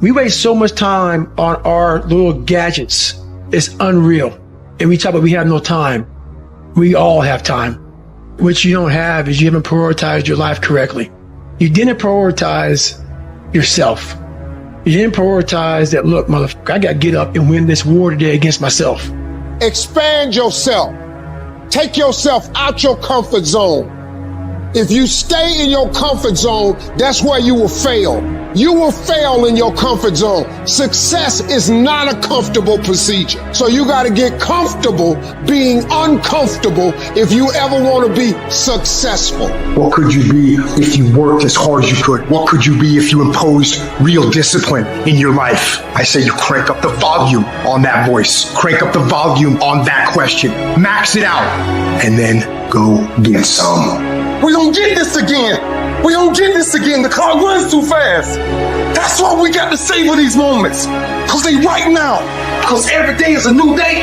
We waste so much time on our little gadgets. It's unreal. And we talk about we have no time. We all have time. What you don't have is you haven't prioritized your life correctly. You didn't prioritize yourself. You didn't prioritize that, look, motherfucker, I got to get up and win this war today against myself. Expand yourself. Take yourself out your comfort zone. If you stay in your comfort zone, that's where you will fail. You will fail in your comfort zone. Success is not a comfortable procedure. So you got to get comfortable being uncomfortable if you ever want to be successful. What could you be if you worked as hard as you could? What could you be if you imposed real discipline in your life? I say you crank up the volume on that voice. Crank up the volume on that question. Max it out. And then go get some. We don't get this again. We don't get this again. The clock runs too fast. That's why we got to savor these moments. Because they right now. Because every day is a new day.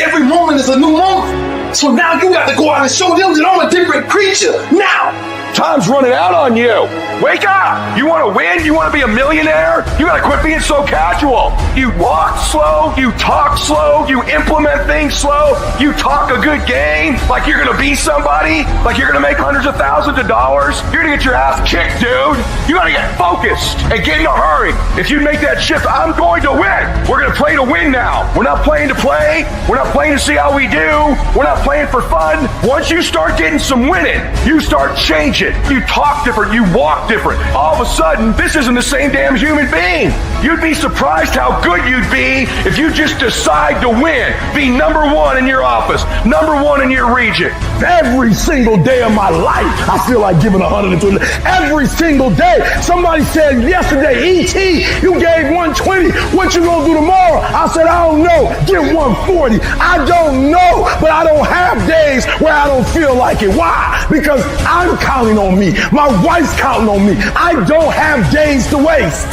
Every moment is a new moment. So now you got to go out and show them that I'm a different creature. Now. Time's running out on you. Wake up. You want to win? You want to be a millionaire? You got to quit being so casual. You walk slow. You talk slow. You implement things slow. You talk a good game like you're going to be somebody, like you're going to make hundreds of thousands of dollars. You're going to get your ass kicked, dude. You got to get focused and get in a hurry. If you make that shift, I'm going to win. We're going to play to win now. We're not playing to play. We're not playing to see how we do. We're not playing for fun. Once you start getting some winning, you start changing. You talk different, you walk different. All of a sudden, this isn't the same damn human being. You'd be surprised how good you'd be if you just decide to win. Be number one in your office, number one in your region. Every single day of my life, I feel like giving 120. Every single day. Somebody said yesterday, E.T., you gave 120. What you gonna do tomorrow? I said, I don't know. Give 140. I don't know, but I don't have days where I don't feel like it. Why? Because I'm counting on me. My wife's counting on me. I don't have days to waste.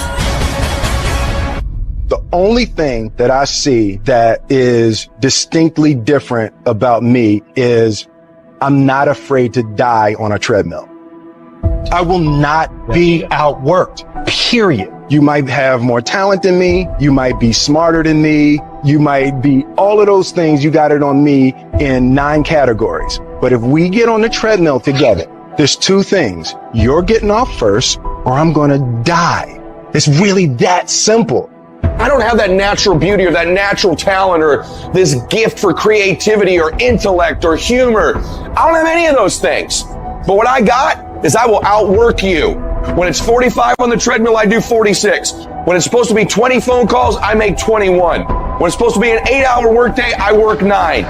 The only thing that I see that is distinctly different about me is I'm not afraid to die on a treadmill. I will not be outworked, period. You might have more talent than me. You might be smarter than me. You might be all of those things. You got it on me in 9 categories. But if we get on the treadmill together, there's 2 things. You're getting off first or I'm going to die. It's really that simple. I don't have that natural beauty or that natural talent or this gift for creativity or intellect or humor. I don't have any of those things. But what I got is I will outwork you. When it's 45 on the treadmill, I do 46. When it's supposed to be 20 phone calls, I make 21. When it's supposed to be an 8-hour workday, I work 9.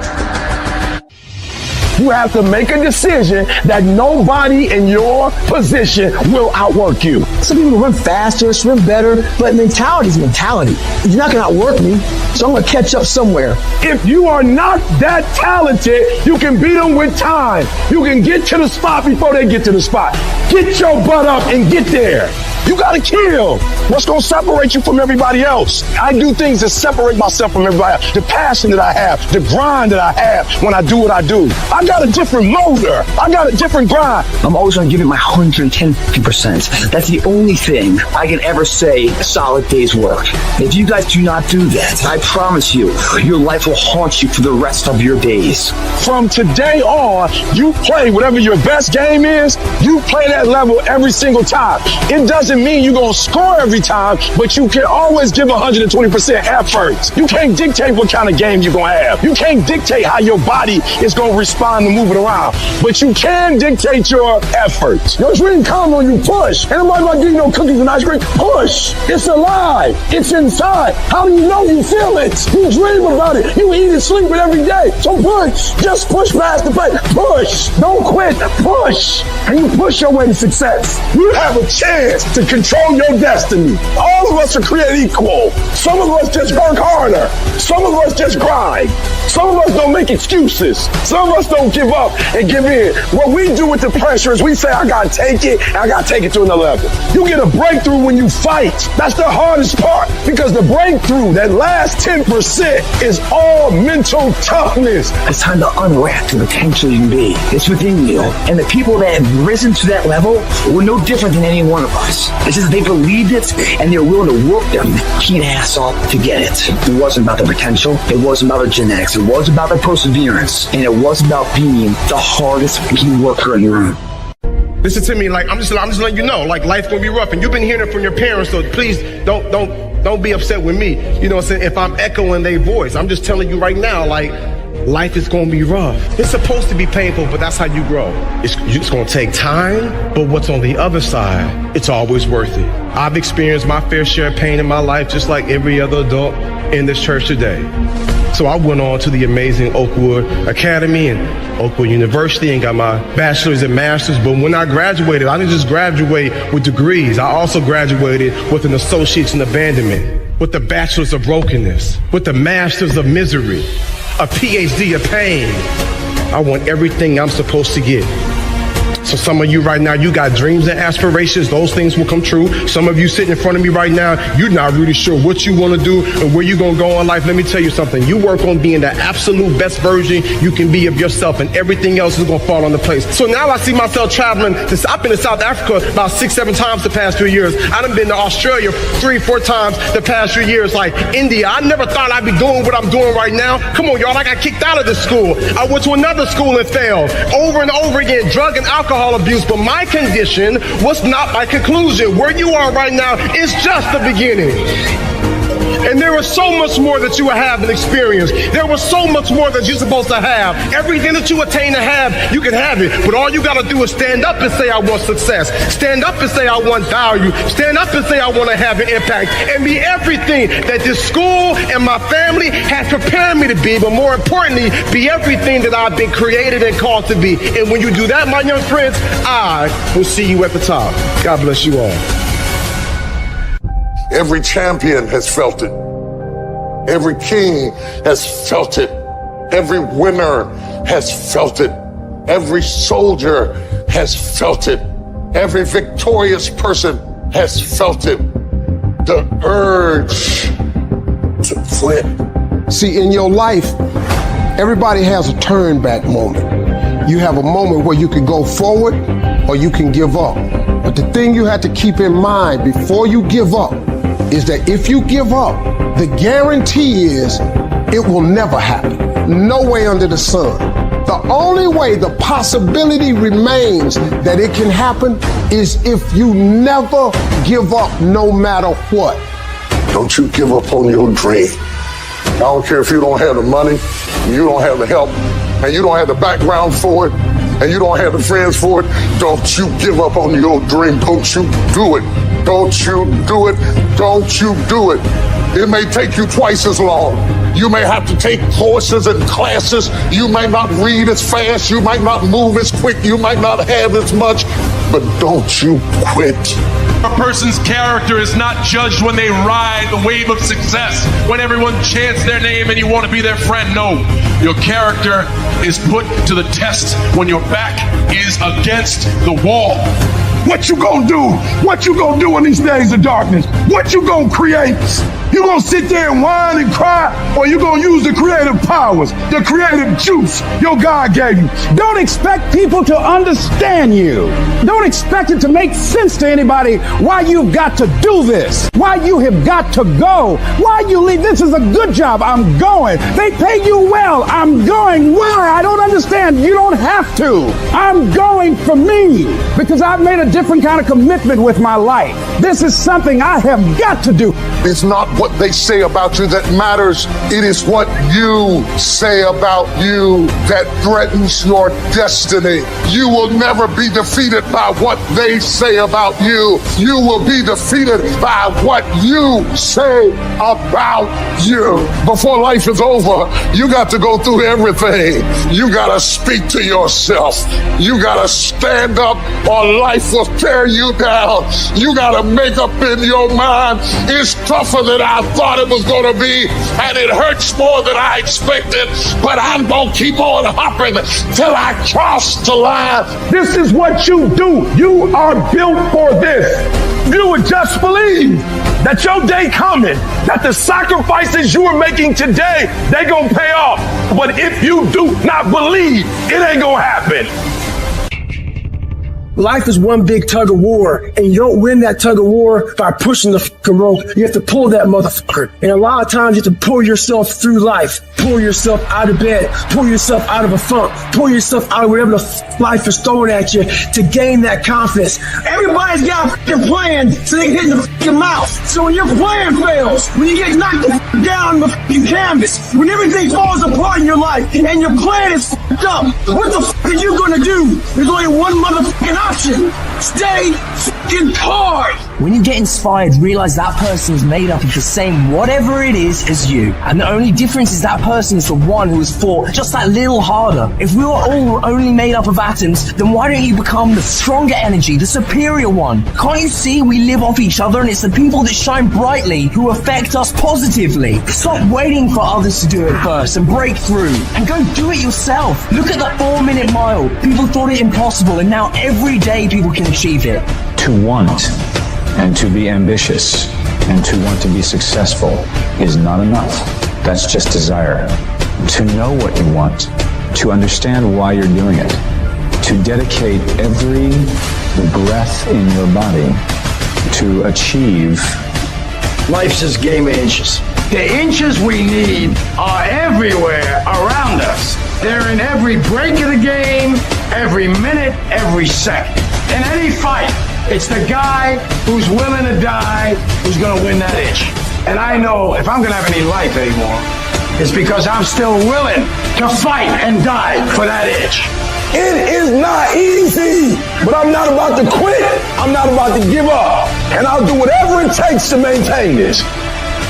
You have to make a decision that nobody in your position will outwork you. Some people run faster, swim better, but mentality is mentality. You're not going to outwork me, so I'm going to catch up somewhere. If you are not that talented, you can beat them with time. You can get to the spot before they get to the spot. Get your butt up and get there. You got to kill. What's going to separate you from everybody else? I do things that separate myself from everybody else. The passion that I have, the grind that I have when I do what I do. I got a different motor. I got a different grind. I'm always going to give it my 110%. That's the only thing I can ever say a solid day's work. If you guys do not do that, I promise you, your life will haunt you for the rest of your days. From today on, you play whatever your best game is, you play that level every single time. It doesn't mean you're going to score every time, but you can always give 120% effort. You can't dictate what kind of game you're going to have. You can't dictate how your body is going to respond to moving around, but you can dictate your effort. Your dream comes when you push. Ain't nobody about to give you no cookies and ice cream. Push. It's alive. It's inside. How do you know you feel it? You dream about it. You eat and sleep it every day. So push. Just push past the plate. Push. Don't quit. Push. And you push your way to success. You have a chance to control your destiny. All of us are created equal. Some of us just work harder. Some of us just grind. Some of us don't make excuses. Some of us don't give up and give in. What we do with the pressure is we say, I gotta take it, and I gotta take it to another level. You get a breakthrough when you fight. That's the hardest part, because the breakthrough, that last 10%, is all mental toughness. this. It's time to unwrap the potential you can be. It's within you. And the people that have risen to that level were no different than any one of us. It's just that they believed it and they're willing to work their keen ass off to get it. It wasn't about the potential. It wasn't about the genetics. It was about the perseverance. And it was about being the hardest working worker in the room. Listen to me, like I'm just letting you know, like life's gonna be rough, and you've been hearing it from your parents, so please don't be upset with me. You know what I'm saying? If I'm echoing their voice, I'm just telling you right now, like life is gonna be rough. It's supposed to be painful, but that's how you grow. It's gonna take time, but what's on the other side, it's always worth it. I've experienced my fair share of pain in my life, just like every other adult in this church today. So I went on to the amazing Oakwood Academy and Oakwood University and got my bachelor's and master's. But when I graduated, I didn't just graduate with degrees. I also graduated with an associate's in abandonment, with the bachelor's of brokenness, with the master's of misery, a PhD of pain. I want everything I'm supposed to get. So some of you right now, you got dreams and aspirations. Those things will come true. Some of you sitting in front of me right now, you're not really sure what you want to do and where you're going to go in life. Let me tell you something. You work on being the absolute best version you can be of yourself, and everything else is going to fall into place. So now I see myself traveling. I've been to South Africa about 6-7 times the past 3 years. I done been to Australia 3-4 times the past 3 years. Like India, I never thought I'd be doing what I'm doing right now. Come on, y'all. I got kicked out of this school. I went to another school and failed over and over again. Drug and alcohol abuse, but my condition was not my conclusion. Where you are right now is just the beginning. And there is so much more that you have and experience. There was so much more that you're supposed to have. Everything that you attain to have, you can have it. But all you got to do is stand up and say, I want success. Stand up and say, I want value. Stand up and say, I want to have an impact. And be everything that this school and my family has prepared me to be. But more importantly, be everything that I've been created and called to be. And when you do that, my young friends, I will see you at the top. God bless you all. Every champion has felt it. Every king has felt it. Every winner has felt it. Every soldier has felt it. Every victorious person has felt it. The urge to quit. See, in your life, everybody has a turn back moment. You have a moment where you can go forward or you can give up. But the thing you have to keep in mind before you give up is that if you give up, the guarantee is it will never happen. No way under the sun. The only way the possibility remains that it can happen is if you never give up no matter what. Don't you give up on your dream. I don't care if you don't have the money, you don't have the help, and you don't have the background for it, and you don't have the friends for it. Don't you give up on your dream. Don't you do it. Don't you do it. Don't you do it. It may take you twice as long. You may have to take courses and classes. You might not read as fast. You might not move as quick. You might not have as much. But don't you quit. A person's character is not judged when they ride the wave of success, when everyone chants their name and you want to be their friend. No, your character is put to the test when your back is against the wall. What you gonna do? What you gonna do in these days of darkness? What you gonna create? You gonna sit there and whine and cry, or you gonna use the creative powers, the creative juice your God gave you? Don't expect people to understand you. Don't expect it to make sense to anybody why you've got to do this, why you have got to go, why you leave. This is a good job. I'm going. They pay you well. I'm going. Why? I don't understand. You don't have to. I'm going for me because I've made a different kind of commitment with my life. This is something I have got to do. It's not what they say about you that matters. It is what you say about you that threatens your destiny. You will never be defeated by what they say about you. You will be defeated by what you say about you. Before life is over, you got to go through everything. You got to speak to yourself. You got to stand up or life will will tear you down. You gotta make up in your mind. It's tougher than I thought it was gonna be, and it hurts more than I expected, but I'm gonna keep on hopping till I cross the line. This is what you do. You are built for this. You would just believe that your day coming, that the sacrifices you are making today, they gonna pay off. But if you do not believe, it ain't gonna happen. Life is one big tug of war, and you don't win that tug of war by pushing the fucking rope. You have to pull that motherfucker. And a lot of times you have to pull yourself through life, pull yourself out of bed, pull yourself out of a funk, pull yourself out of whatever the life is throwing at you to gain that confidence. Everybody's got a fucking plan so they can hit the fucking mouth. So when your plan fails, when you get knocked the fuck down on the fucking canvas, when everything falls apart in your life and your plan is fucked up, what the fuck are you gonna do? There's only one motherfucking option. Stay fucking hard. When you get inspired, realize that person is made up of the same whatever it is as you. And the only difference is that person is the one who has fought just that little harder. If we were all only made up of atoms, then why don't you become the stronger energy, the superior one? Can't you see we live off each other, and it's the people that shine brightly who affect us positively? Stop waiting for others to do it first and break through, and go do it yourself. Look at the 4-minute mile. People thought it impossible, and now every day people can achieve it. To want and to be ambitious and to want to be successful is not enough. That's just desire. To know what you want, to understand why you're doing it, to dedicate every breath in your body to achieve. Life's this game of inches. The inches we need are everywhere around us. They're in every break of the game, every minute, every second. In any fight, it's the guy who's willing to die who's going to win that itch. And I know if I'm going to have any life anymore, it's because I'm still willing to fight and die for that itch. It is not easy, but I'm not about to quit. I'm not about to give up. And I'll do whatever it takes to maintain this.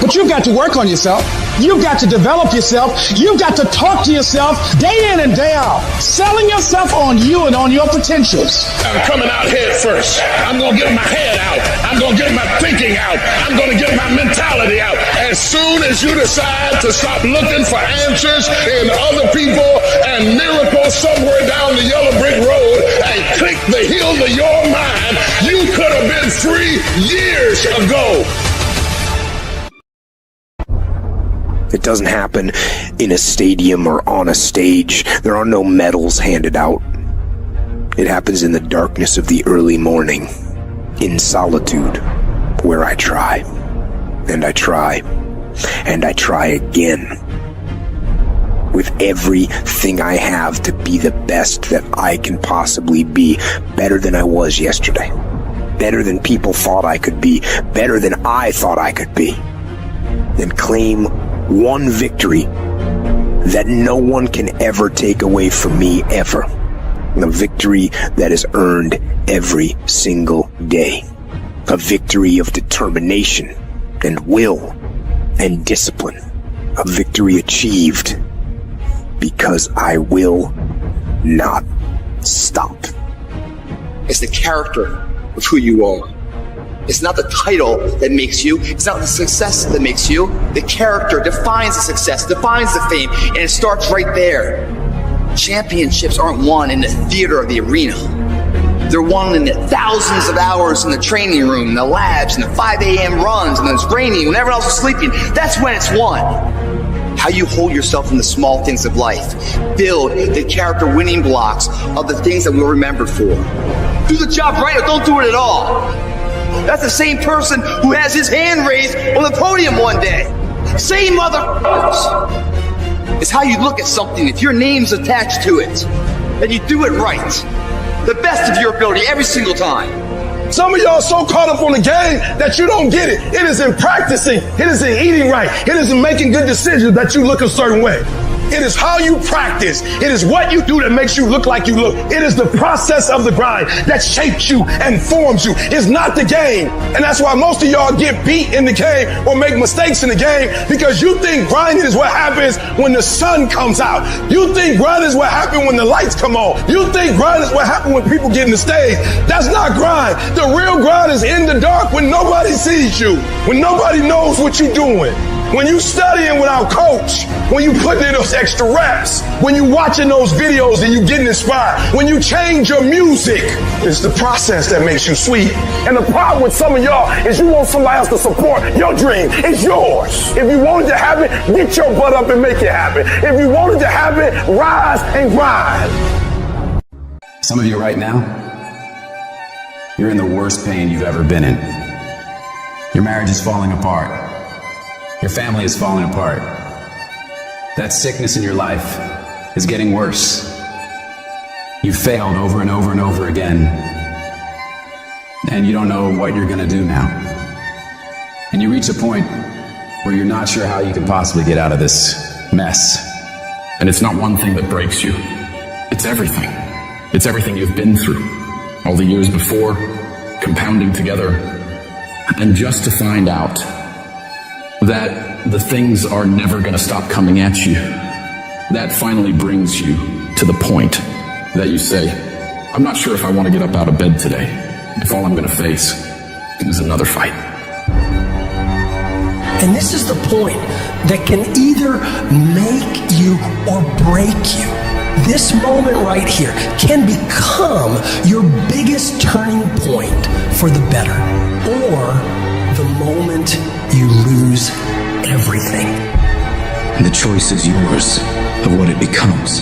But you've got to work on yourself. You've got to develop yourself. You've got to talk to yourself day in and day out, selling yourself on you and on your potentials. I'm coming out head first. I'm going to get my head out. I'm going to get my thinking out. I'm going to get my mentality out. As soon as you decide to stop looking for answers in other people and miracles somewhere down the yellow brick road and click the heel to your mind, you could have been free years ago. It doesn't happen in a stadium or on a stage. There are no medals handed out. It happens in the darkness of the early morning, in solitude, where I try, and I try, and I try again, with everything I have to be the best that I can possibly be, better than I was yesterday, better than people thought I could be, better than I thought I could be, and claim one victory that no one can ever take away from me, ever. A victory that is earned every single day. A victory of determination and will and discipline. A victory achieved because I will not stop. It's the character of who you are. It's not the title that makes you. It's not the success that makes you. The character defines the success, defines the fame, and it starts right there. Championships aren't won in the theater or the arena. They're won in the thousands of hours in the training room, in the labs, in the 5 a.m. runs, and it's raining, when everyone else is sleeping. That's when it's won. How you hold yourself in the small things of life. Build the character winning blocks of the things that we'll remember for. Do the job right or don't do it at all. That's the same person who has his hand raised on the podium one day. Same motherfuckers. It's how you look at something. If your name's attached to it, then you do it right. The best of your ability every single time. Some of y'all so caught up on the game that you don't get it. It is in practicing. It is in eating right. It is in making good decisions that you look a certain way. It is how you practice. It is what you do that makes you look like you look. It is the process of the grind that shapes you and forms you. It's not the game. And that's why most of y'all get beat in the game or make mistakes in the game, because you think grinding is what happens when the sun comes out. You think grinding is what happens when the lights come on. You think grinding is what happens when people get in the stage. That's not grind. The real grind is in the dark when nobody sees you, when nobody knows what you're doing. When you studying without coach, when you putting in those extra reps, when you watching those videos and you getting inspired, when you change your music, it's the process that makes you sweet. And the problem with some of y'all is you want somebody else to support your dream. It's yours. If you want it to happen, get your butt up and make it happen. If you want it to happen, rise and grind. Some of you right now, you're in the worst pain you've ever been in. Your marriage is falling apart. Your family is falling apart. That sickness in your life is getting worse. You've failed over and over and over again. And you don't know what you're going to do now. And you reach a point where you're not sure how you can possibly get out of this mess. And it's not one thing that breaks you. It's everything. It's everything you've been through. All the years before, compounding together. And just to find out that the things are never going to stop coming at you, that finally brings you to the point that you say, I'm not sure if I want to get up out of bed today, if all I'm going to face is another fight. And this is the point that can either make you or break you. This moment right here can become your biggest turning point for the better, or the moment you lose everything. The choice is yours of what it becomes.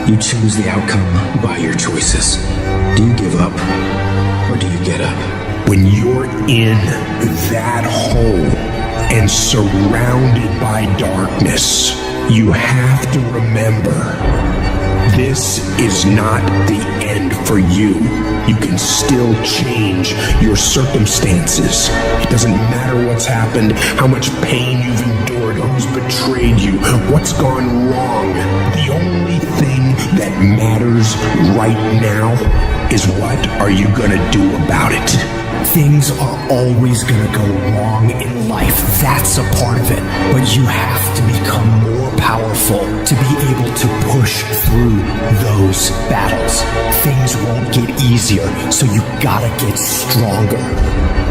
You choose the outcome by your choices. Do you give up or do you get up? When you're in that hole and surrounded by darkness, you have to remember, this is not the end for you. You can still change your circumstances. It doesn't matter what's happened, how much pain you've endured, who's betrayed you, what's gone wrong. The only thing that matters right now is what are you gonna do about it? Things are always gonna go wrong in life. That's a part of it. But you have to become more powerful to be able to push through those battles. Things won't get easier, so you gotta get stronger.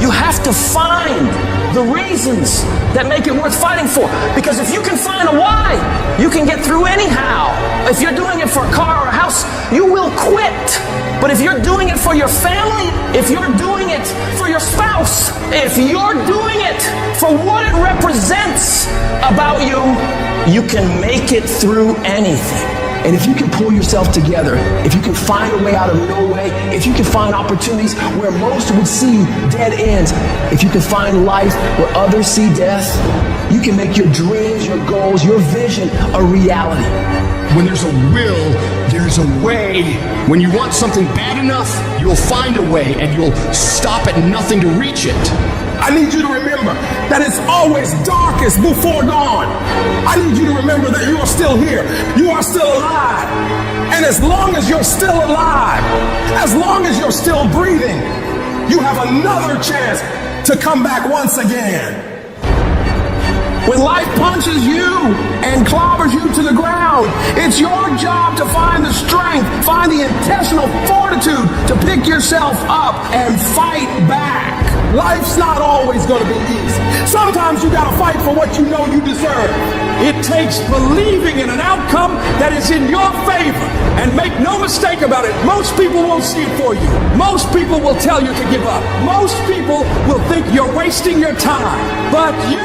You have to find the reasons that make it worth fighting for. Because if you can find a why, you can get through anyhow. If you're doing it for a car or a house, you will quit. But if you're doing it for your family, if you're doing it for your spouse, if you're doing it for what it represents about you, you can make it through anything. And if you can pull yourself together, if you can find a way out of no way, if you can find opportunities where most would see dead ends, if you can find life where others see death, you can make your dreams, your goals, your vision a reality. When there's a will, there's a way. When you want something bad enough, you'll find a way and you'll stop at nothing to reach it. I need you to remember that it's always darkest before dawn. I need you to remember that you are still here. You are still alive. And as long as you're still alive, as long as you're still breathing, you have another chance to come back once again. When life punches you and clobbers you to the ground, it's your job to find the strength, find the intestinal fortitude to pick yourself up and fight back. Life's not always going to be easy. Sometimes you got to fight for what you know you deserve. It takes believing in an outcome that is in your favor. And make no mistake about it, most people won't see it for you. Most people will tell you to give up. Most people will think you're wasting your time. But you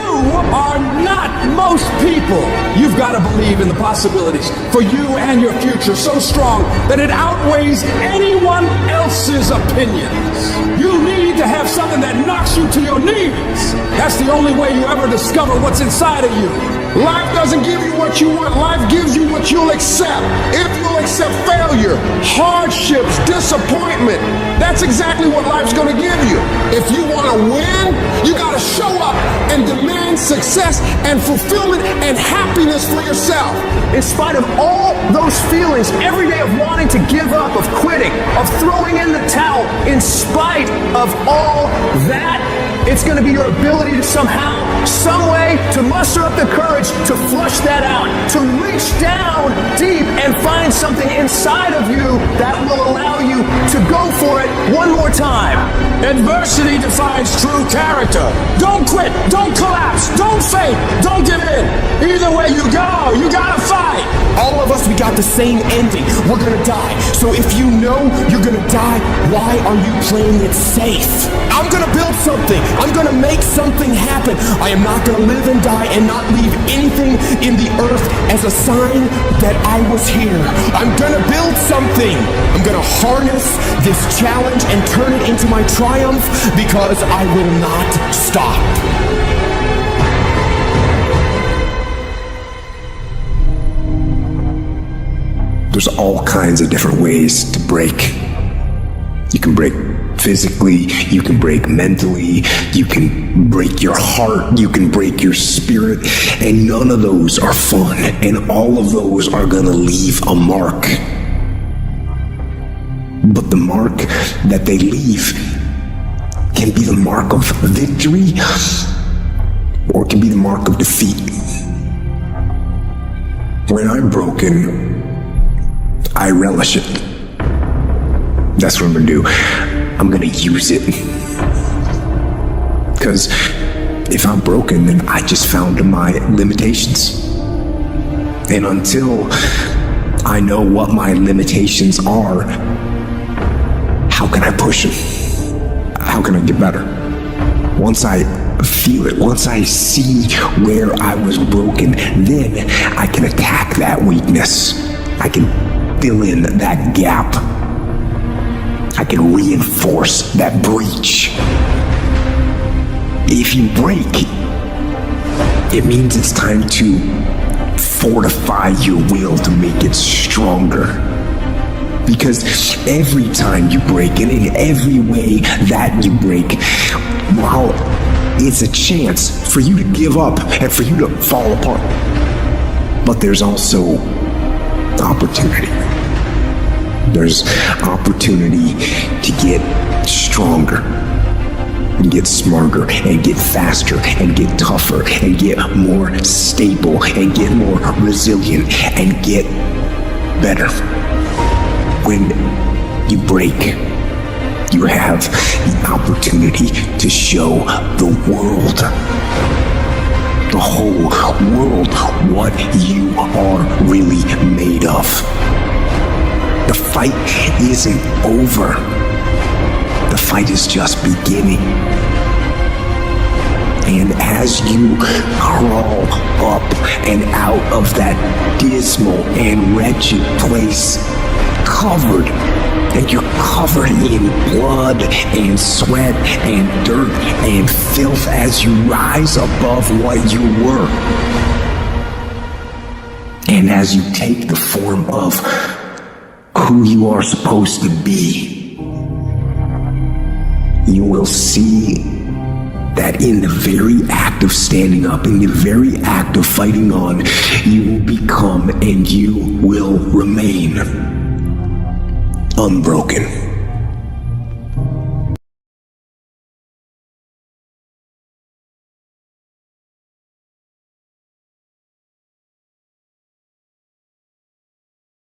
are not most people. You've got to believe in the possibilities for you and your future so strong that it outweighs anyone else's opinions. You need to have something that knocks you to your knees. That's the only way you ever discover what's inside of you. Life doesn't give you what you want. Life gives you what you'll accept. If you'll accept failure, hardships, disappointment, that's exactly what life's going to give you. If you want to win, you got to show up and demand success and fulfillment and happiness for yourself. In spite of all those feelings, every day of wanting to give up, of quitting, of throwing in the towel, in spite of all that, it's going to be your ability to somehow, some way, to muster up the courage to flush that out, to reach down deep and find something inside of you that will allow you to go for it one more time. Adversity defines true character. Don't quit, don't collapse, don't faint, don't give in. Either way you go, you gotta fight. All of us, we got the same ending. We're gonna die. So if you know you're gonna die, why are you playing it safe? I'm gonna build something. I'm gonna make something happen. I am not gonna live and die and not leave anything in the earth as a sign that I was here. I'm gonna build something. I'm gonna harness this challenge and turn it into my triumph because I will not stop. There's all kinds of different ways to break. You can break physically, you can break mentally, you can break your heart, you can break your spirit, and none of those are fun, and all of those are gonna leave a mark. But the mark that they leave can be the mark of victory, or it can be the mark of defeat. When I'm broken, I relish it. That's what I'm gonna do. I'm gonna use it. Because if I'm broken, then I just found my limitations. And until I know what my limitations are, how can I push them? How can I get better? Once I feel it, once I see where I was broken, then I can attack that weakness. I can fill in that gap. I can reinforce that breach. If you break, it means it's time to fortify your will to make it stronger. Because every time you break, and in every way that you break, while it's a chance for you to give up and for you to fall apart, but there's also opportunity. There's opportunity to get stronger, and get smarter, and get faster, and get tougher, and get more stable, and get more resilient, and get better. When you break, you have the opportunity to show the world, the whole world, what you are really made of. The fight isn't over. The fight is just beginning. And as you crawl up and out of that dismal and wretched place, covered, and you're covered in blood and sweat and dirt and filth as you rise above what you were. And as you take the form of who you are supposed to be, you will see that in the very act of standing up, in the very act of fighting on, you will become and you will remain unbroken.